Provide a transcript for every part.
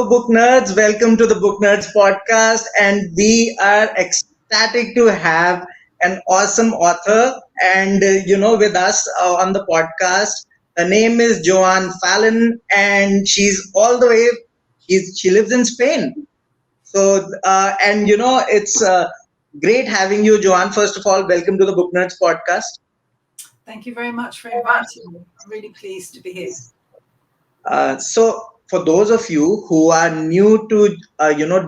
book nerds. Welcome to the Booknerds Podcast. And we are ecstatic to have an awesome author and, with us on the podcast. Her name is Joan Fallon, and she's all the way, she lives in Spain. So, it's great having you, Joan. First of all, welcome to the Booknerds Podcast. Thank you very much for inviting me. I'm really pleased to be here. So, for those of you who are new to,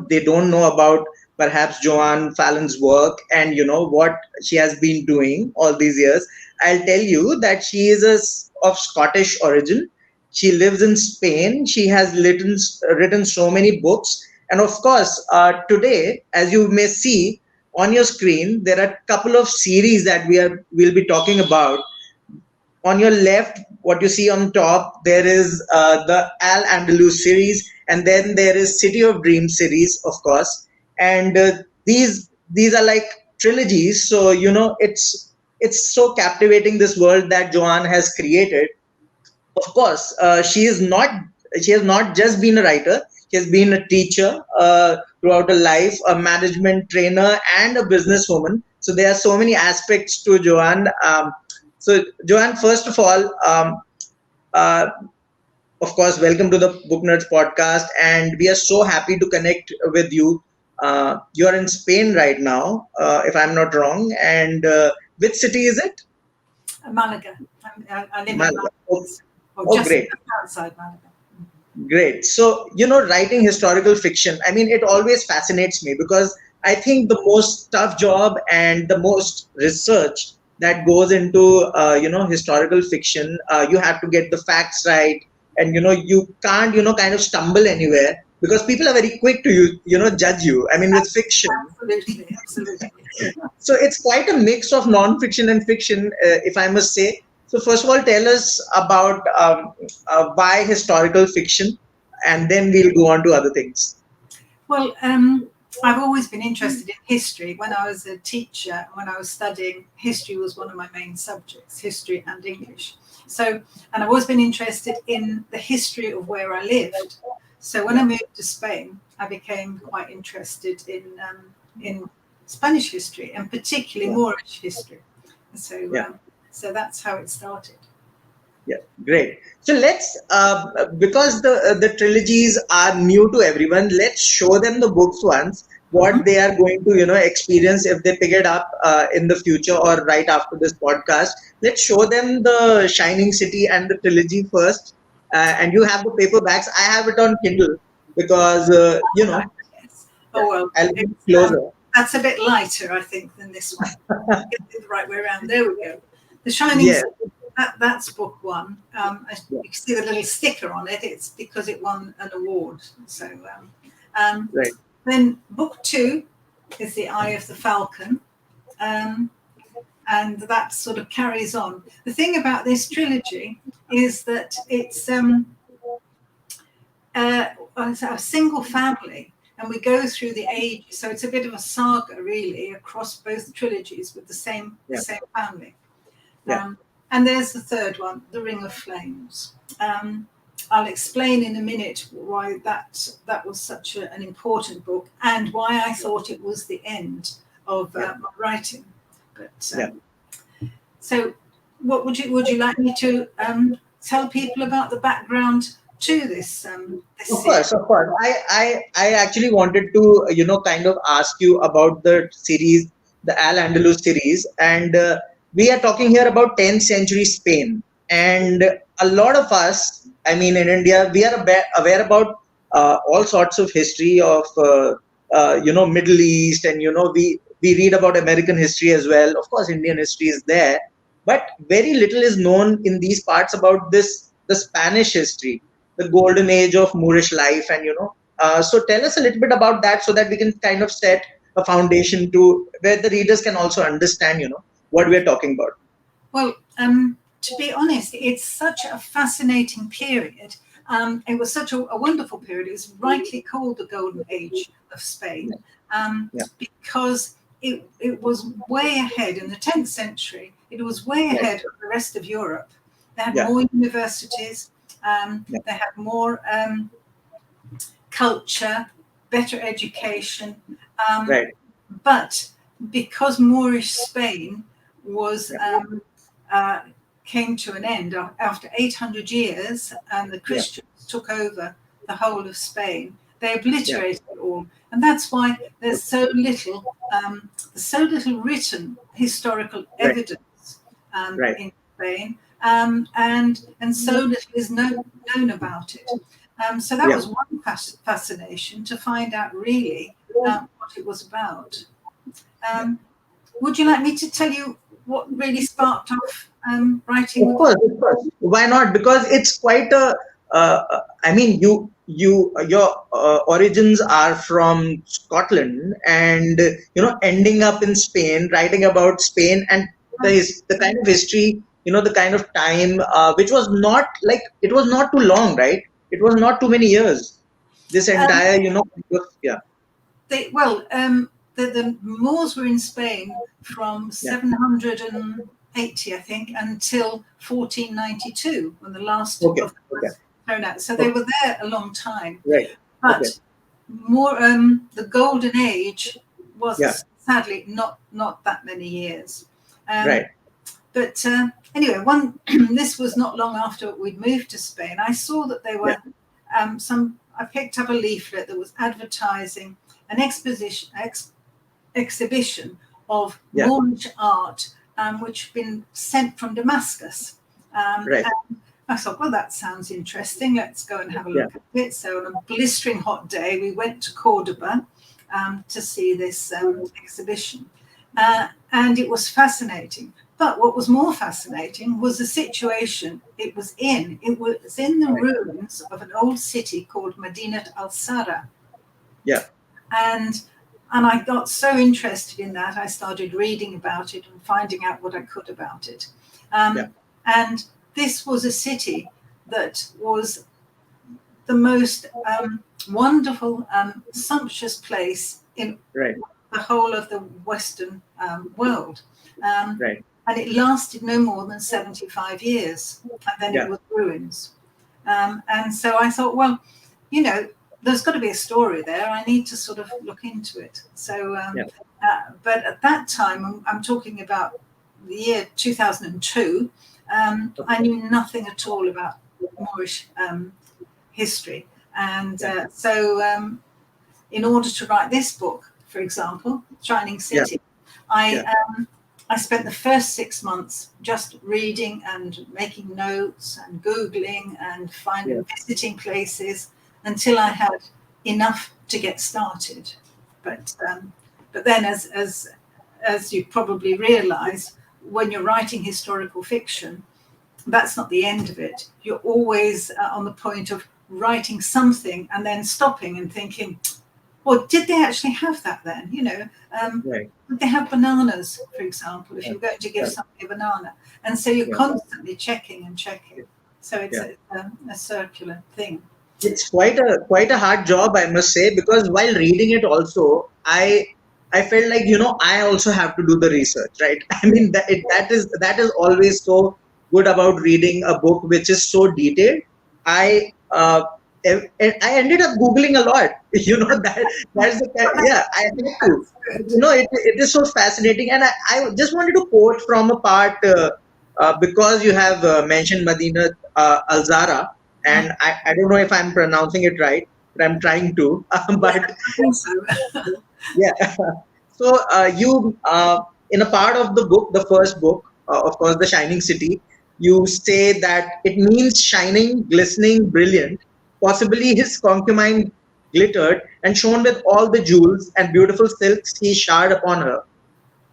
they don't know about perhaps Joan Fallon's work and, what she has been doing all these years, I'll tell you that she is of Scottish origin. She lives in Spain. She has written so many books. And of course, today, as you may see on your screen, there are a couple of series that we'll be talking about. On your left, what you see on top, there is the Al-Andalus series, and then there is City of Dreams series, of course. And these are like trilogies. So it's so captivating, this world that Joan has created. Of course, she has not just been a writer. She has been a teacher throughout her life, a management trainer, and a businesswoman. So there are so many aspects to Joan. So, Joan, first of all, of course, welcome to the Booknerds Podcast, and we are so happy to connect with you. You are in Spain right now, if I'm not wrong, and which city is it? Malaga. I live in Malaga. Malaga. Great. Outside Malaga. Great. So, writing historical fiction, I mean, it always fascinates me because I think the most tough job and the most research that goes into historical fiction, you have to get the facts right, and you can't kind of stumble anywhere because people are very quick to judge you. I mean, with fiction, Absolutely. so it's quite a mix of non-fiction and fiction, if I must say. So first of all, tell us about why historical fiction, and then we'll go on to other things. Well, I've always been interested in history. When I was a teacher, when I was studying, history was one of my main subjects, history and English. So, and I've always been interested in the history of where I lived. So when I moved to Spain, I became quite interested in Spanish history, and particularly Moorish history. So that's how it started. Yeah, great. So let's, because the trilogies are new to everyone, let's show them the books once, what they are going to experience if they pick it up in the future or right after this podcast. Let's show them the Shining City and the trilogy first, and you have the paperbacks. I have it on Kindle because Yes. Oh well, I'll be closer. That's a bit lighter, I think, than this one. Get it the right way around. There we go. The Shining City. That's book one. You can see the little sticker on it. It's because it won an award. So, Right. Then book two is The Eye of the Falcon, and that sort of carries on. The thing about this trilogy is that it's a single family, and we go through the ages. So it's a bit of a saga, really, across both trilogies with the same family. And there's the third one, The Ring of Flames. I'll explain in a minute why that was such an important book and why I thought it was the end of my writing. But so, what would you like me to tell people about the background to this? Of course. I actually wanted to kind of ask you about the series, the Al-Andalus series, and we are talking here about 10th century Spain, and a lot of us, I mean, in India, we are aware about all sorts of history of Middle East, and we read about American history as well. Of course, Indian history is there, but very little is known in these parts about the Spanish history, the golden age of Moorish life, and so tell us a little bit about that so that we can kind of set a foundation to where the readers can also understand what we're talking about. Well, to be honest, it's such a fascinating period. It was such a wonderful period. It was rightly called the Golden Age of Spain because it was way ahead in the 10th century. It was way ahead of the rest of Europe. They had more universities. They had more culture, better education. Right. But because Moorish Spain was came to an end after 800 years, and the Christians took over the whole of Spain, they obliterated it all, and that's why there's so little written historical evidence in Spain, and so little is known about it. So that was one fascination, to find out really what it was about. Would you like me to tell you what really sparked off writing? Of course. Why not? Because it's quite a. I mean, your origins are from Scotland, and ending up in Spain, writing about Spain and the kind of history, the kind of time, which was not like, it was not too long, right? It was not too many years. This entire, The Moors were in Spain from 780, I think, until 1492, when the last of them was thrown out. So they were there a long time. Right. But more, the golden age was sadly not that many years. Right. But anyway, this was not long after we'd moved to Spain. I saw that there were I picked up a leaflet that was advertising an exhibition of Moorish art, which had been sent from Damascus. And I thought, well, that sounds interesting. Let's go and have a look at it. So on a blistering hot day, we went to Córdoba to see this exhibition. And it was fascinating. But what was more fascinating was the situation it was in. It was in the ruins of an old city called Madinat al Zahra. Yeah. And I got so interested in that, I started reading about it and finding out what I could about it. And this was a city that was the most wonderful, sumptuous place in the whole of the Western world. And it lasted no more than 75 years, and then it was ruins. And so I thought, well, there's got to be a story there. I need to sort of look into it. So, but at that time, I'm talking about the year 2002, I knew nothing at all about Moorish history. And so in order to write this book, for example, Shining City, I spent the first 6 months just reading and making notes and Googling and visiting places until I had enough to get started. But then, as you probably realise, when you're writing historical fiction, that's not the end of it. You're always on the point of writing something and then stopping and thinking, well, did they actually have that then? Did they have bananas, for example, if you're going to give somebody a banana? And so you're constantly checking and checking. So it's a circular thing. It's quite a hard job, I must say, because while reading it also, I felt like, I also have to do the research, right? I mean, that is always so good about reading a book which is so detailed. I ended up Googling a lot, that's the I had to. It is so fascinating. And I just wanted to quote from a part, because you have mentioned Madinat al Zahra, and I don't know if I'm pronouncing it right, but I'm trying to. But I think so. So you, in a part of the book, the first book, of course, The Shining City, you say that it means shining, glistening, brilliant. Possibly his concubine glittered and shone with all the jewels and beautiful silks he showered upon her.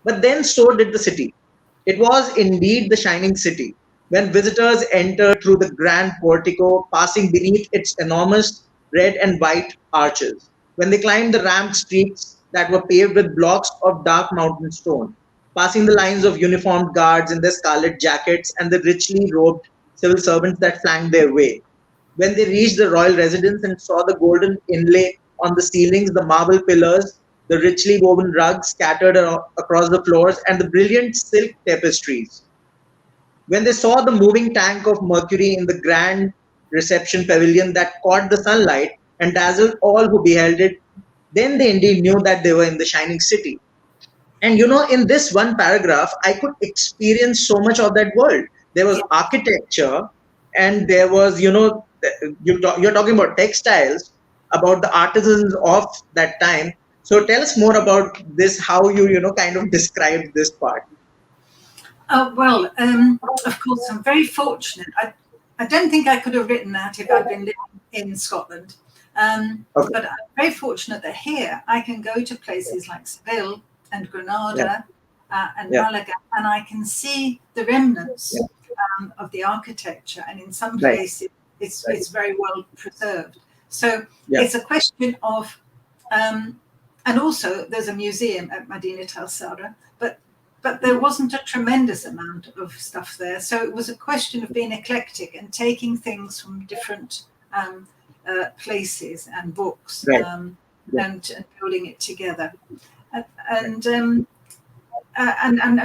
But then so did the city. It was indeed the shining city. When visitors entered through the grand portico, passing beneath its enormous red and white arches, when they climbed the ramped streets that were paved with blocks of dark mountain stone, passing the lines of uniformed guards in their scarlet jackets and the richly robed civil servants that flanked their way. When they reached the royal residence and saw the golden inlay on the ceilings, the marble pillars, the richly woven rugs scattered across the floors, and the brilliant silk tapestries. When they saw the moving tank of mercury in the grand reception pavilion that caught the sunlight, and dazzled all who beheld it. Then they indeed knew that they were in the shining city. And in this one paragraph, I could experience so much of that world. There was Yeah. architecture, and there was, you're talking about textiles, about the artisans of that time. So tell us more about this, how you kind of described this part. Well, of course, I'm very fortunate. I don't think I could have written that if I'd been living in Scotland. Okay. But I'm very fortunate that here I can go to places like Seville and Granada and Malaga, and I can see the remnants of the architecture. And in some places, it's very well preserved. So it's a question of, and also there's a museum at Madinat al Zahra, but there wasn't a tremendous amount of stuff there. So it was a question of being eclectic and taking things from different places and books and building it together. And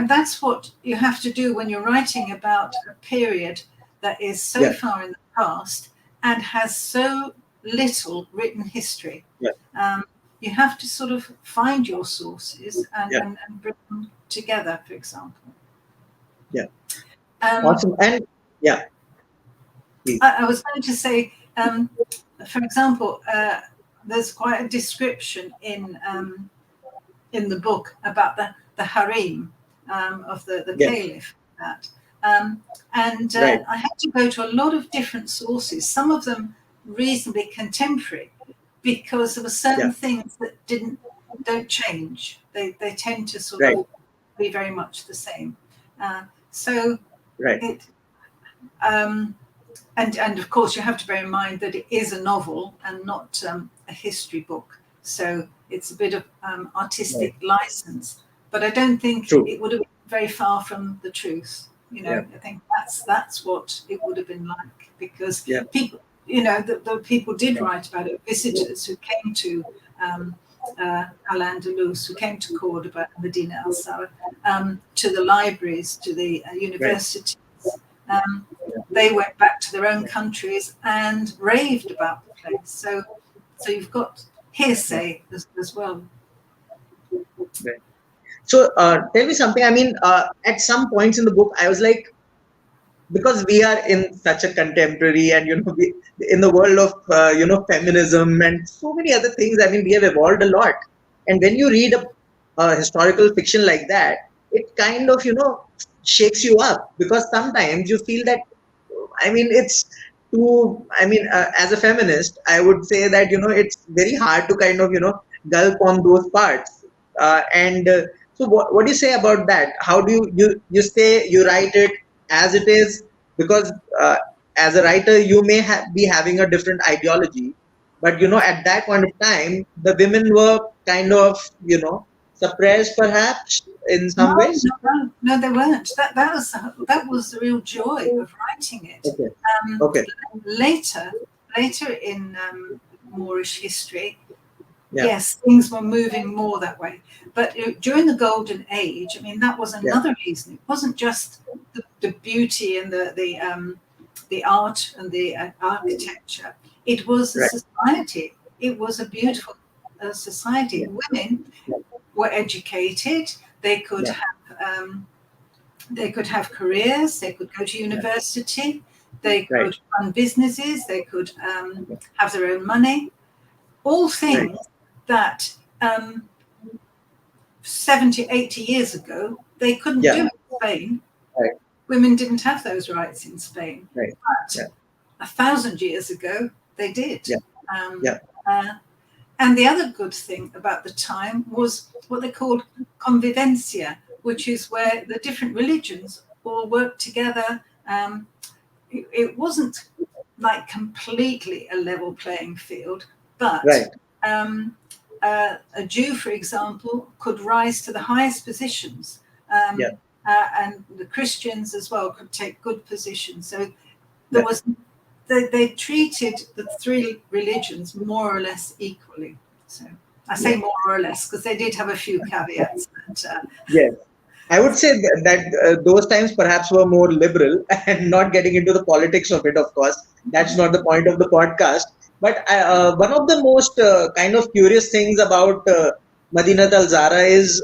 that's what you have to do when you're writing about a period that is so far in the past and has so little written history. You have to sort of find your sources and bring them together, for example. Awesome. And I was going to say, for example, there's quite a description in the book about the harem of the Caliph. I had to go to a lot of different sources, some of them reasonably contemporary, because there were certain things that don't change. They tend to sort of be very much the same. And of course you have to bear in mind that it is a novel and not a history book. So it's a bit of artistic license. But I don't think it would have been very far from the truth. I think that's what it would have been like, because people, the people did write about it. Visitors who came to Al-Andalus, who came to Córdoba, Madinat al Zahra, to the libraries, to the universities. They went back to their own countries and raved about the place. So you've got hearsay as well. So tell me something. I mean, at some points in the book, I was like, because we are in such a contemporary and in the world of feminism and so many other things. I mean, we have evolved a lot. And when you read a historical fiction like that, it kind of shakes you up, because sometimes you feel that, I mean, it's too. I mean, as a feminist, I would say that it's very hard to kind of gulp on those parts. So what do you say about that? How do you say you write it as it is? Because as a writer, you may be having a different ideology, but at that point of time, the women were kind of suppressed, perhaps in some ways. No, they weren't. That was the real joy of writing it. Okay. Later in Moorish history, yes, things were moving more that way. But during the Golden Age, I mean, that was another reason. It wasn't just the beauty and the art and the architecture. It was a society. It was a beautiful society. Women were educated. They could have careers. They could go to university. They could run businesses. They could have their own money. All things that 70, 80 years ago, they couldn't do in Spain. Women didn't have those rights in Spain. But 1,000 years ago, they did. And the other good thing about the time was what they called convivencia, which is where the different religions all worked together. It wasn't like completely a level playing field, but a Jew, for example, could rise to the highest positions, and the Christians as well could take good positions. So there was. They treated the three religions more or less equally. So I say more or less because they did have a few caveats. Yes, I would say that those times perhaps were more liberal, and not getting into the politics of it. Of course, that's not the point of the podcast. But one of the most kind of curious things about Madinat al Zahra is,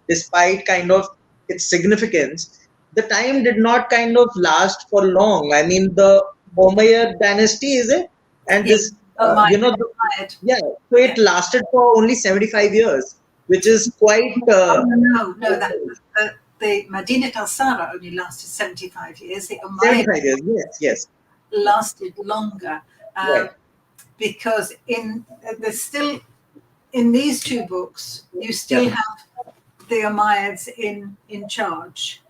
despite kind of its significance, the time did not kind of last for long. I mean, the Umayyad dynasty, is it? And Yeah. this, Oh my, yeah, so yeah. it lasted for only 75 years, which is quite. Oh, no, the Madinat al Zahra only lasted 75 years. The Umayyad 75 years, yes, yes. lasted longer, Right, because there's still in these two books you still yeah, have the Umayyads in charge,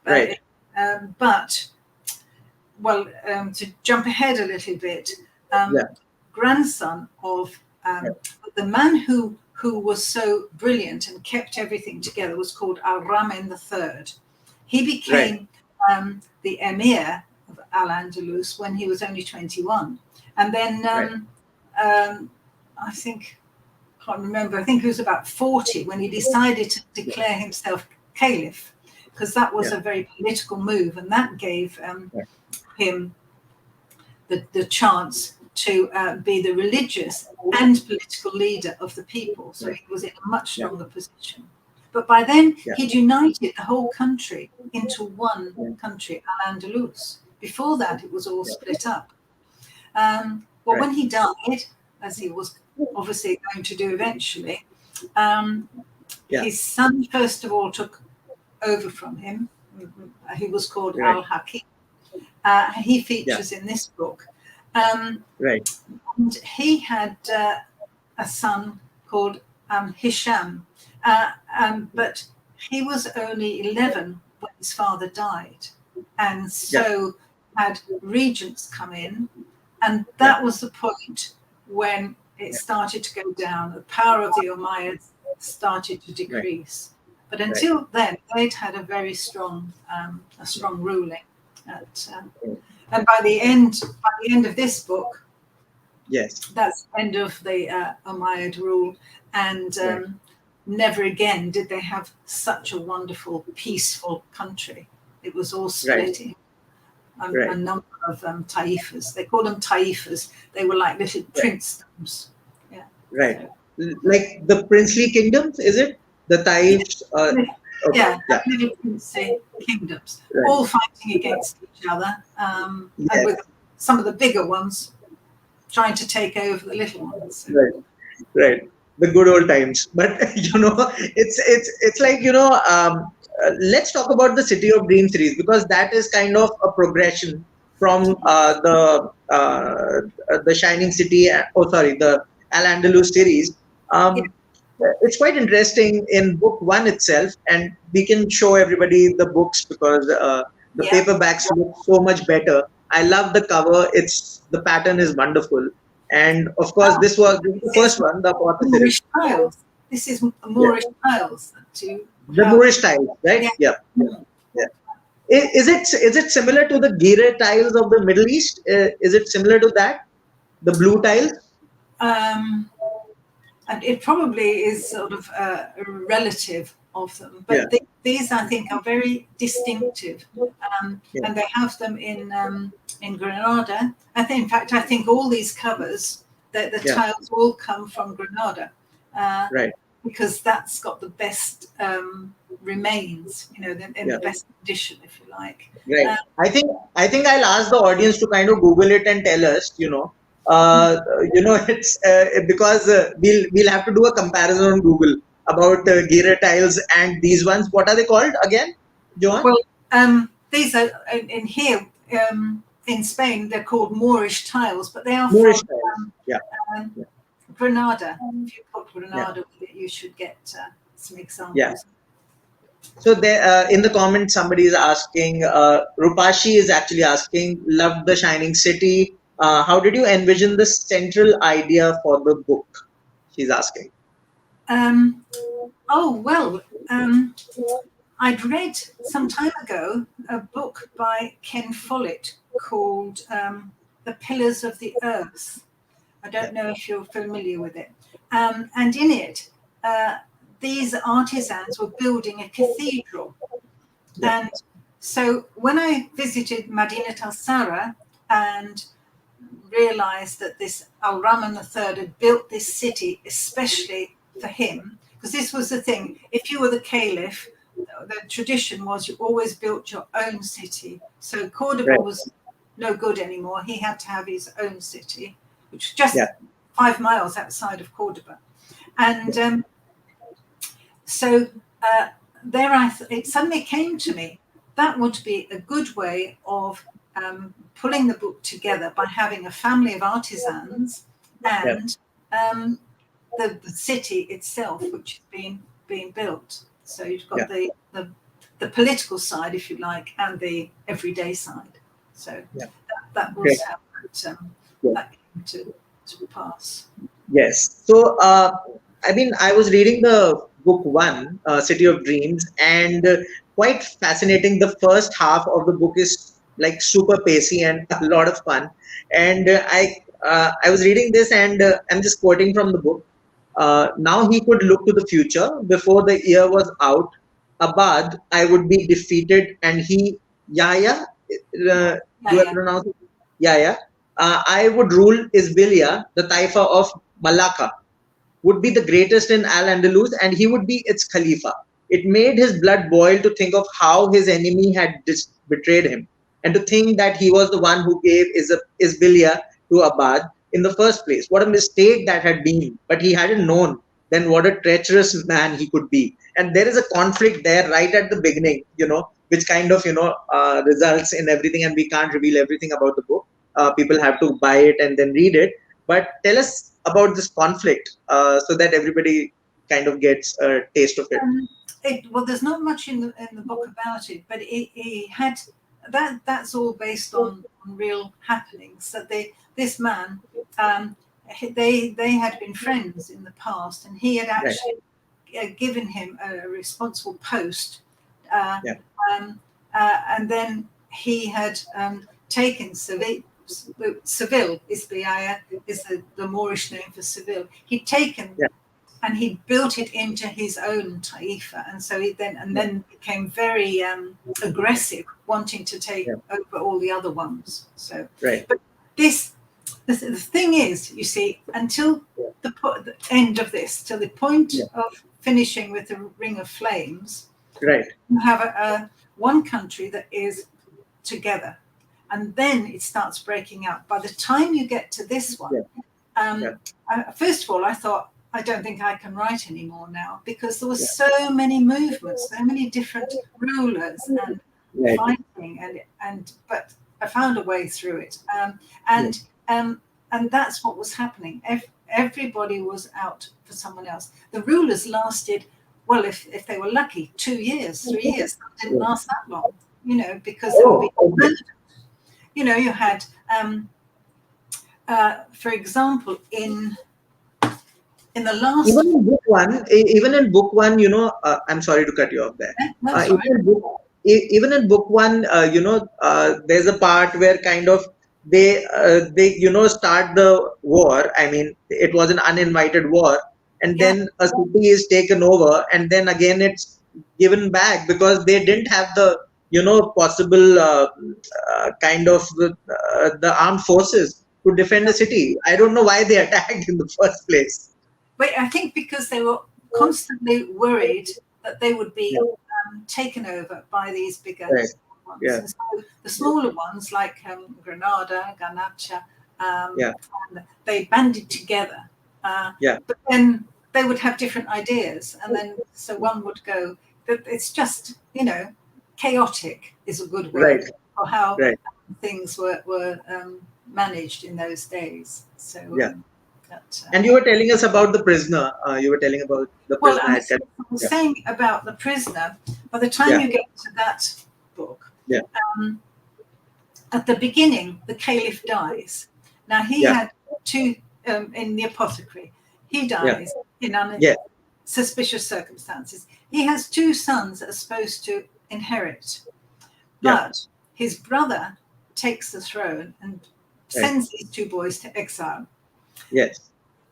right, but to jump ahead a little bit, yeah, grandson of yeah, the man who was so brilliant and kept everything together was called Al Rahman III. He right, became the emir of Al-Andalus when he was only 21. And then right, I think, I can't remember, I think he was about 40 when he decided to declare himself Caliph, because that was yeah, a very political move, and that gave yeah, him the chance to be the religious and political leader of the people. So he was in a much yeah, stronger position. But by then, yeah, he'd united the whole country into one yeah, country, Al-Andalus. Before that, it was all yeah, split up. right, When he died, as he was obviously going to do eventually, um, yeah, his son, first of all, took over from him. He was called right, Al-Hakim. He yeah, features in this book. Um, right, and he had a son called Hisham, but he was only 11 when his father died, and yeah, so had regents come in, and yeah, that was the point when it yeah, started to go down. The power of the Umayyads started to right, decrease, but right, until then, they'd had a very strong, ruling. And by the end of this book, yes, that's the end of the Umayyad rule, and right, never again did they have such a wonderful, peaceful country. It was all right, split in a right, number of taifas. They called them taifas. They were like little right, princedoms. Yeah. right. So, Like the princely kingdoms, is it? The yeah, Taif, okay, yeah, yeah, like little princely kingdoms, right, all fighting against each other, and yes, with some of the bigger ones trying to take over the little ones. So, right, right. The good old times. But it's like let's talk about the City of Dream series, because that is kind of a progression from the Shining City. Oh, sorry, the Al Andalus series. yeah, It's quite interesting in book one itself, and we can show everybody the books because the yeah. paperbacks look so much better. I love the cover. The pattern is wonderful, and of course, this was the This first is one, the author series. Moorish tiles. This is Yeah, Moorish tiles to the how, Moorish tiles, right? yeah. Yeah, yeah, yeah. Is it similar to the Gire tiles of the Middle East? Is it similar to that? The blue tiles? Um, and it probably is sort of a relative of them, Yeah, but these I think are very distinctive, yeah, and they have them in Granada. In fact, I think all these covers, the yeah. tiles all come from Granada, uh, Right. because that's got the best remains, in Yeah. the best condition, if you like. Right. Uh, I think I'll ask the audience to kind of Google it and tell us. It's because we'll have to do a comparison on Google about Gira tiles and these ones. What are they called again, Joan? Well, these are in here in Spain. They're called Moorish tiles, but they are Moorish from tiles. Yeah. um, Yeah. Granada. If you put Yeah. Granada with it, you should get some Yeah. examples. So there, in the comments, somebody is asking. Rupashi is actually asking, "Loved the Shining City. How did you envision the central idea for the book?" She's asking. Um, oh well, I'd read some time ago a book by Ken Follett called "The Pillars of the Earth." I don't know if you're familiar with it. And in it, these artisans were building a cathedral. Yeah. And so when I visited Madinat al Zahra and realized that this Al Rahman III had built this city especially for him, because this was the thing. If you were the Caliph, the tradition was you always built your own city. So Córdoba was no good anymore. He had to have his own city, which was just 5 miles outside of Córdoba. And so it suddenly came to me that would be a good way of pulling the book together by having a family of artisans and the city itself, which is being built. So you've got the political side, if you like, and the everyday side. So that was how that came to pass. Yes. So, I mean, I was reading the book one, City of Dreams, and quite fascinating. The first half of the book is like super pacey and a lot of fun. And I was reading this, and I'm just quoting from the book. Now he could look to the future. Before the year was out, Abad, I would be defeated, and he, Yahya, do I pronounce it? Yahya, I would rule Isbilia, the Taifa of Malacca, would be the greatest in Al-Andalus, and he would be its Khalifa. It made his blood boil to think of how his enemy had betrayed him, and to think that he was the one who gave Isbilia to Abad in the first place. What a mistake that had been. But he hadn't known then what a treacherous man he could be. And there is a conflict there right at the beginning, which kind of, results in everything. And we can't reveal everything about the book. People have to buy it and then read it. But tell us about this conflict so that everybody kind of gets a taste of it. Well, there's not much in the book about it, but he had that's all based on real happenings. That this man, they had been friends in the past, and he had actually given him a responsible post, and then he had taken Seville is the Moorish name for Seville. He'd taken and he built it into his own taifa, and so he then became very aggressive, wanting to take over all the other ones. So, but the thing is, you see, until the end of this, till the point of finishing with the Ring of Flames, you have one country that is together, and then it starts breaking up. By the time you get to this one, first of all, I thought, I don't think I can write anymore now, because there were so many movements, so many different rulers and fighting, but I found a way through it, and that's what was happening. Everybody was out for someone else. The rulers lasted, well, if they were lucky, 2 years, 3 years. That didn't last that long, because they would be murdered. You had, for example, in the last... Even in book one, I'm sorry to cut you off there. Even in book one, there's a part where kind of they start the war. I mean, it was an uninvited war, and then a city is taken over, and then again it's given back because they didn't have the possible kind of the armed forces to defend the city. I don't know why they attacked in the first place. But I think because they were constantly worried that they would be taken over by these bigger ones. And so the smaller ones, like Granada, Garnacha, they banded together. But then they would have different ideas, and then so one would go. It's just chaotic is a good word for how things were managed in those days. So. And you were telling us about the prisoner. You were telling about the prisoner. I was saying about the prisoner. By the time you get to that book, at the beginning, the Caliph dies. Now, he had two in the apothecary. He dies in suspicious circumstances. He has 2 sons that are supposed to inherit. But his brother takes the throne and sends these 2 boys to exile.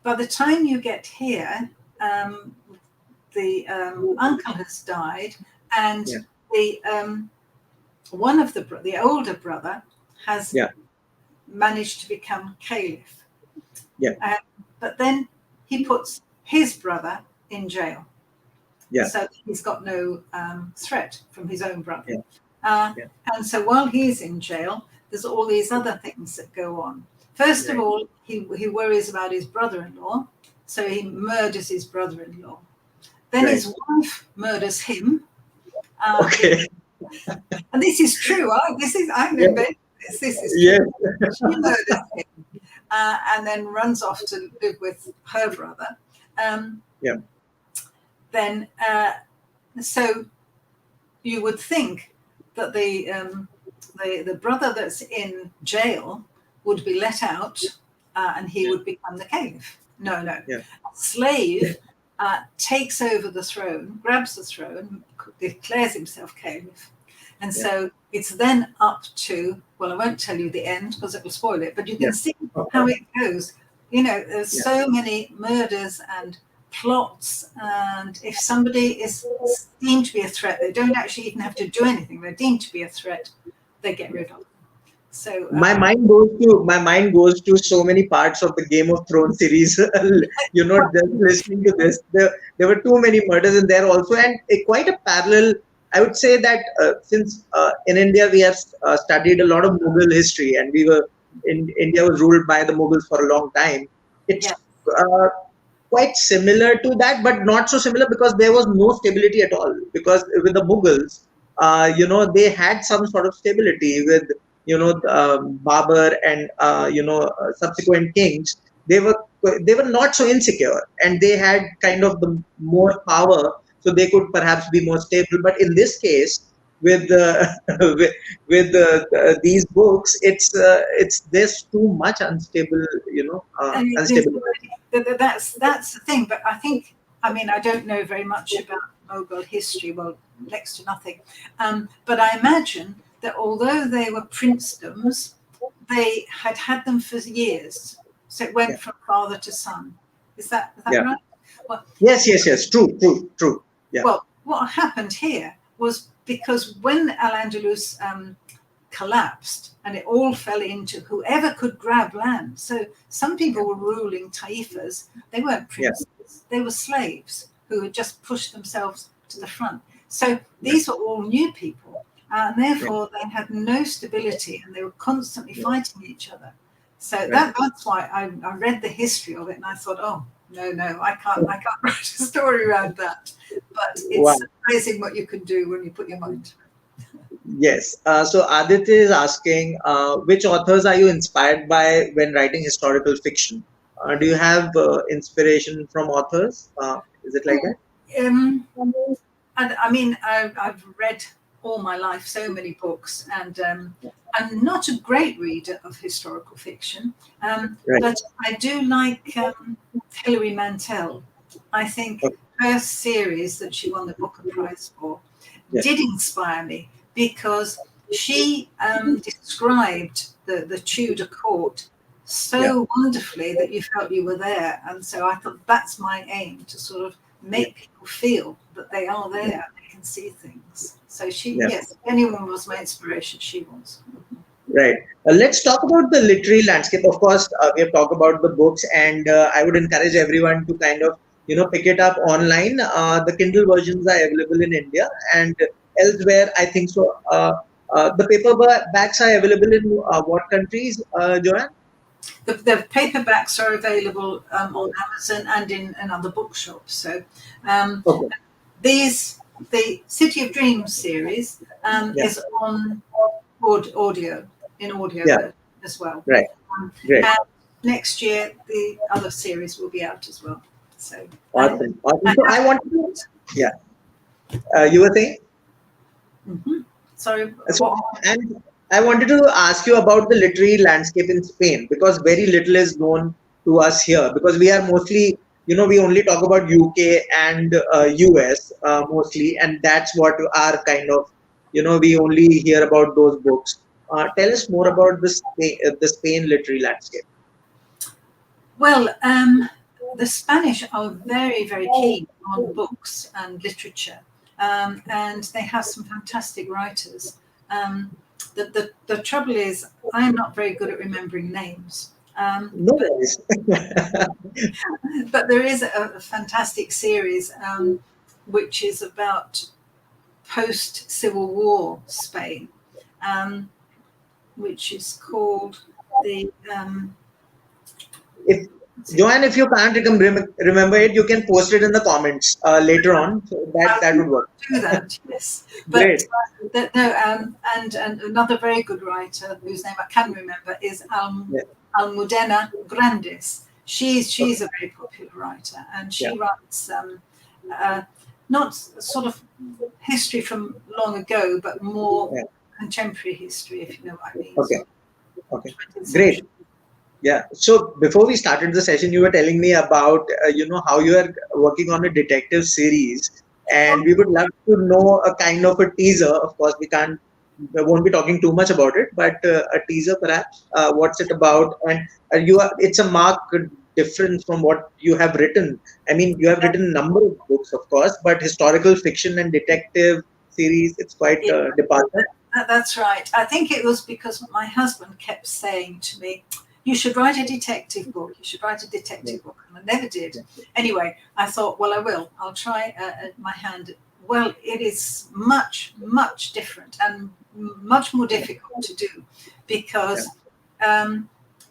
By the time you get here, the uncle has died, and the older brother has managed to become Caliph. Yeah. But then he puts his brother in jail. Yeah. So he's got no threat from his own brother. Yeah. And so while he's in jail, there's all these other things that go on. First of all, he worries about his brother-in-law, so he murders his brother-in-law. Then his wife murders him. Okay. And this is true. I'm inventing this. This is true. She murders him, and then runs off to live with her brother. Then, so you would think that the brother that's in jail would be let out, and he would become the caliph. No. A slave takes over the throne, grabs the throne, declares himself caliph. And so it's then up to, well, I won't tell you the end because it will spoil it, but you can see how it goes. You know, there's so many murders and plots, and if somebody is deemed to be a threat, they don't actually even have to do anything. They're deemed to be a threat, they get rid of them. So my mind goes to so many parts of the Game of Thrones series. Just listening to this, there were too many murders in there also, and quite a parallel. I would say that since in India we have studied a lot of Mughal history, and India was ruled by the Mughals for a long time. It's quite similar to that, but not so similar because there was no stability at all. Because with the Mughals, they had some sort of stability with Babur and subsequent kings. They were not so insecure, and they had kind of the more power, so they could perhaps be more stable. But in this case, with these books, it's there's too much unstable, instability. That's the thing. But I don't know very much about Mughal history. Well, next to nothing. But I imagine that although they were princedoms, they had them for years. So it went from father to son. Is that right? Well, yes. True. Yeah. Well, what happened here was because when Al-Andalus collapsed and it all fell into whoever could grab land. So some people were ruling taifas. They weren't princes. They were slaves who had just pushed themselves to the front. So these were all new people. And therefore, they had no stability, and they were constantly fighting each other. So that's why I read the history of it, and I thought, oh, no, I can't write a story around that. But it's amazing what you can do when you put your mind to it. Yes. So Aditya is asking, which authors are you inspired by when writing historical fiction? Do you have inspiration from authors? Is it like that? And I mean, I've read all my life so many books, and I'm not a great reader of historical fiction, but I do like Hilary Mantel. I think her series that she won the Booker Prize for did inspire me, because she described the Tudor court so wonderfully that you felt you were there. And so I thought that's my aim, to sort of make people feel that they are there, they can see things. So yes, if anyone was my inspiration, she was. Right. Let's talk about the literary landscape. Of course, we have talked about the books, and I would encourage everyone to kind of, pick it up online. The Kindle versions are available in India, and elsewhere, I think so. The paperbacks are available in what countries, Joanne? The paperbacks are available on Amazon and in other bookshops. So the City of Dreams series is on audio as well. Right. Great. And next year the other series will be out as well. So awesome. So I want to, you were saying? Mm-hmm. Sorry. And I wanted to ask you about the literary landscape in Spain, because very little is known to us here, because we are mostly, we only talk about UK and US mostly, and that's what our kind of, we only hear about those books. Tell us more about the Spain literary landscape. Well, the Spanish are very, very keen on books and literature, and they have some fantastic writers. The trouble is, I am not very good at remembering names. No worries. But there is a fantastic series which is about post-Civil War Spain, which is called the. If Joanne, if you can't remember it, you can post it in the comments later on. So that would work. Do that, yes. Great. But and another very good writer whose name I can remember is Almudena Grandes. She's a very popular writer, and she writes not sort of history from long ago, but more contemporary history, if you know what I mean. Okay. Okay. Great. Yeah. So before we started the session, you were telling me about how you are working on a detective series, and we would love to know a kind of a teaser. Of course, we won't be talking too much about it, but a teaser perhaps. What's it about? And it's a marked difference from what you have written. I mean, you have written a number of books, of course, but historical fiction and detective series, it's quite a departure. That's right. I think it was because my husband kept saying to me, you should write a detective book. You should write a detective book. And I never did. Anyway, I thought, well, I will. I'll try my hand. Well, it is much, much different and much more difficult to do because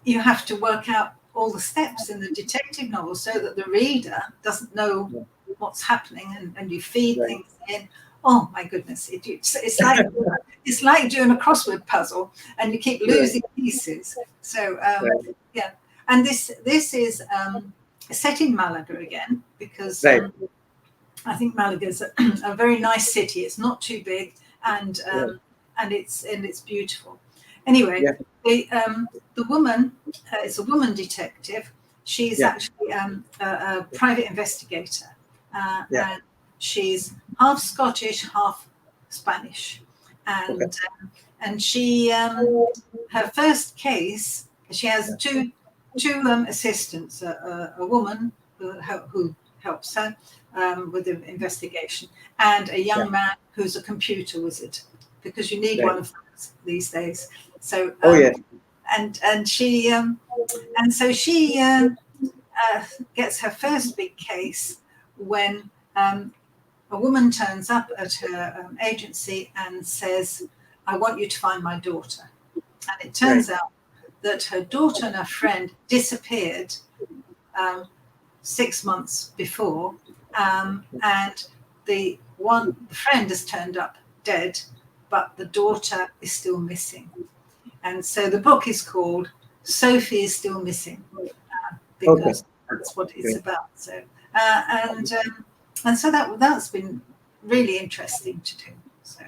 you have to work out all the steps in the detective novel so that the reader doesn't know what's happening and you feed things in. Oh, my goodness. It's like doing a crossword puzzle and you keep losing pieces. So, yeah. And this is set in Malaga again because I think Malaga is a very nice city. It's not too big and it's beautiful. Anyway, the woman is a woman detective. She's actually a private investigator. And she's half Scottish, half Spanish. And she her first case, she has two assistants, a woman who helps her with the investigation, and a young man who's a computer wizard, because you need one of those these days. So and she and so she gets her first big case when a woman turns up at her agency and says, I want you to find my daughter. And it turns out that her daughter and her friend disappeared 6 months before, and the friend has turned up dead, but the daughter is still missing. And so the book is called Sophie is Still Missing, because that's what it's about. So and so that's been really interesting to do. So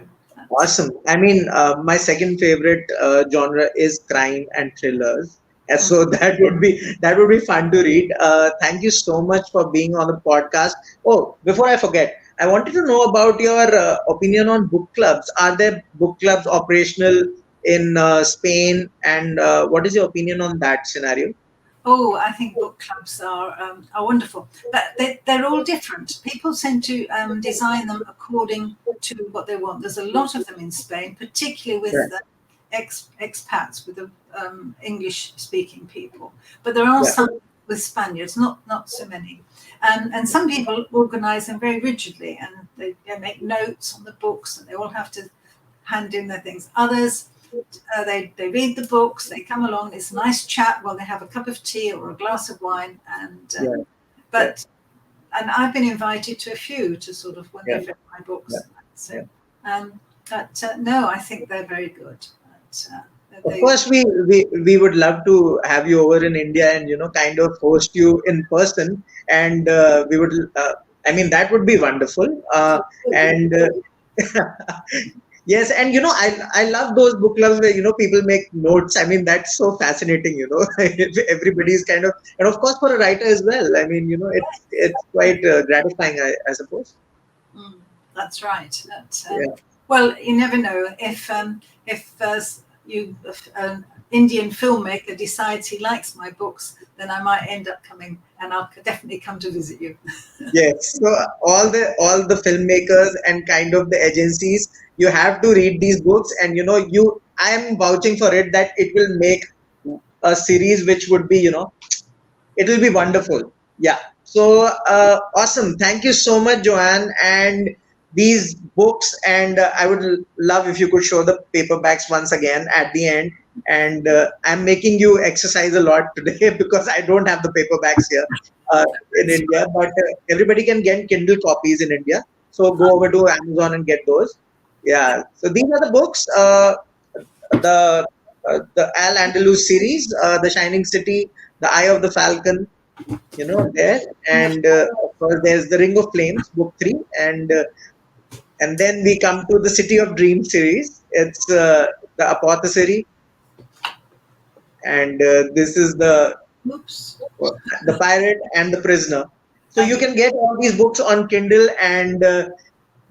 awesome. I mean, my second favorite genre is crime and thrillers. And so that would be fun to read. Thank you so much for being on the podcast. Oh, before I forget, I wanted to know about your opinion on book clubs. Are there book clubs operational in Spain? And what is your opinion on that scenario? Oh, I think book clubs are wonderful, but they're all different. People tend to design them according to what they want. There's a lot of them in Spain, particularly with the expats, with the English-speaking people. But there are some with Spaniards, not so many. And some people organise them very rigidly, and they make notes on the books, and they all have to hand in their things. Others, they read the books, they come along, it's a nice chat while they have a cup of tea or a glass of wine, and I've been invited to a few to sort of when they've read my books. So, no, I think they're very good. Of course, we would love to have you over in India and kind of host you in person, and we would. I mean, that would be wonderful. And yes, and I love those book clubs where people make notes. I mean, that's so fascinating. Everybody's kind of, and of course for a writer as well. I mean, it's quite gratifying, I suppose. That's right. Well, you never know if an Indian filmmaker decides he likes my books, then I might end up coming, and I'll definitely come to visit you. Yes. So all the filmmakers and kind of the agencies, you have to read these books, and I am vouching for it that it will make a series which would be, it will be wonderful. Yeah. So awesome. Thank you so much, Joanne. And these books, and I would love if you could show the paperbacks once again at the end. And I'm making you exercise a lot today because I don't have the paperbacks here in India, but everybody can get Kindle copies in India. So go over to Amazon and get those. Yeah. So these are the books. The Al-Andalus series, The Shining City, The Eye of the Falcon, there, and of course there's The Ring of Flames, book 3, and then we come to the City of Dreams series. It's the Apothecary, and this is the Pirate and the Prisoner. So you can get all these books on Kindle, and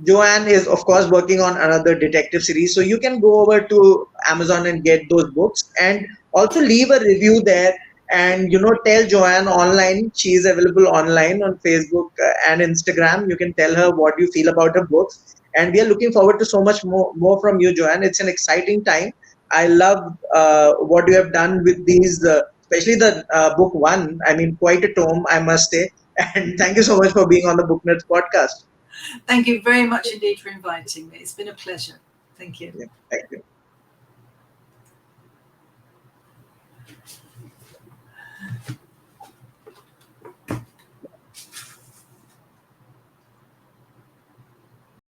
Joanne is, of course, working on another detective series. So you can go over to Amazon and get those books, and also leave a review there. And tell Joanne online. She is available online on Facebook and Instagram. You can tell her what you feel about her books. And we are looking forward to so much more from you, Joanne. It's an exciting time. I love what you have done with these, especially the book 1. I mean, quite a tome, I must say. And thank you so much for being on the Booknerds podcast. Thank you very much indeed for inviting me. It's been a pleasure. Thank you. Yeah, thank you.